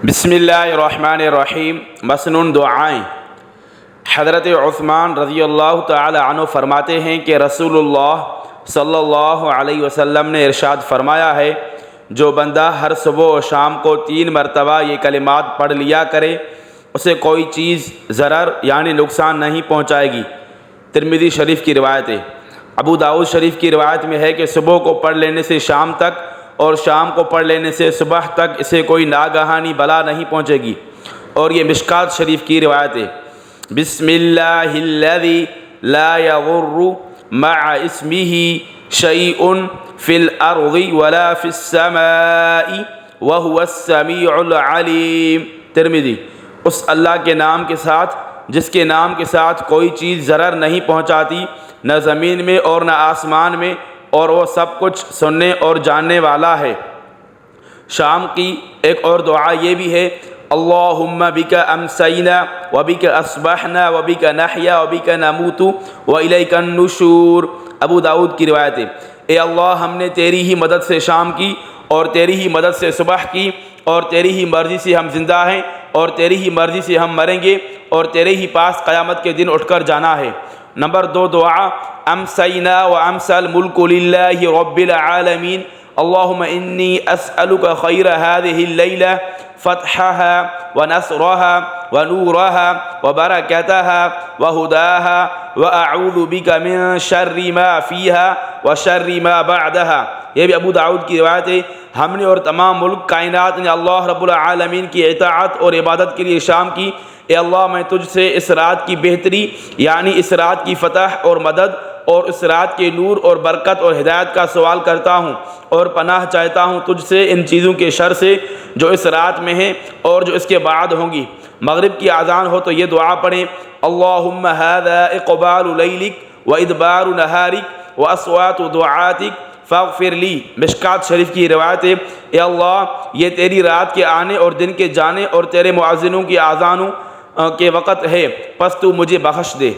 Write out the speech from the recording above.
بسم اللہ الرحمن الرحیم۔ مسنون دعائیں۔ حضرت عثمان رضی اللہ تعالی عنہ فرماتے ہیں کہ رسول اللہ صلی اللہ علیہ وسلم نے ارشاد فرمایا ہے، جو بندہ ہر صبح و شام کو 3 مرتبہ یہ کلمات پڑھ لیا کرے، اسے کوئی چیز ضرر یعنی نقصان نہیں پہنچائے گی۔ ترمذی شریف کی روایت ہے۔ ابو داؤد شریف کی روایت میں ہے کہ صبح کو پڑھ لینے سے شام تک اور شام کو پڑھ لینے سے صبح تک اسے کوئی ناگہانی بلا نہیں پہنچے گی، اور یہ مشکات شریف کی روایت ہے۔ بسم اللہ الذی لا یضر مع اسمہ شیء فی الارض ولا فی السماء وہو السمیع العلیم۔ ترمذی۔ اس اللہ کے نام کے ساتھ جس کے نام کے ساتھ کوئی چیز ضرر نہیں پہنچاتی، نہ زمین میں اور نہ آسمان میں، اور وہ سب کچھ سننے اور جاننے والا ہے۔ شام کی ایک اور دعا یہ بھی ہے، اللہم بک امسینا وبک اصبحنا وبک نحیا وبک نموت والیک النشور۔ ابو داؤد کی روایت ہے۔ اے اللہ، ہم نے تیری ہی مدد سے شام کی اور تیری ہی مدد سے صبح کی، اور تیری ہی مرضی سے ہم زندہ ہیں اور تیری ہی مرضی سے ہم مریں گے، اور تیرے ہی پاس قیامت کے دن اٹھ کر جانا ہے۔ نمبر 2 دعا، امسینا وامسی الملک للہ رب العالمین، اللہم انی اسألک خیر هذه اللیلہ فتحها ونصرها ونورها وبرکتها وہداها واعوذ بک من شر ما فیها وشر ما بعدها۔ یہ بھی ابو داؤد کی روایت ہے۔ ہم نے اور تمام ملک کائنات نے اللہ رب العالمین کی اطاعت اور عبادت کے لیے شام کی۔ اے اللہ، میں تجھ سے اس رات کی بہتری یعنی اس رات کی فتح اور مدد اور اس رات کے نور اور برکت اور ہدایت کا سوال کرتا ہوں، اور پناہ چاہتا ہوں تجھ سے ان چیزوں کے شر سے جو اس رات میں ہیں اور جو اس کے بعد ہوں گی۔ مغرب کی اذان ہو تو یہ دعا پڑھیں، اللہم ھذا اقبال لیلک وادبار نہارک واصوات دعاتک فاغفر لی۔ مشکات شریف کی روایت ہے، اے اللہ، یہ تیری رات کے آنے اور دن کے جانے اور تیرے مؤذنوں کی اذانوں کے وقت ہے، پس تو مجھے بخش دے۔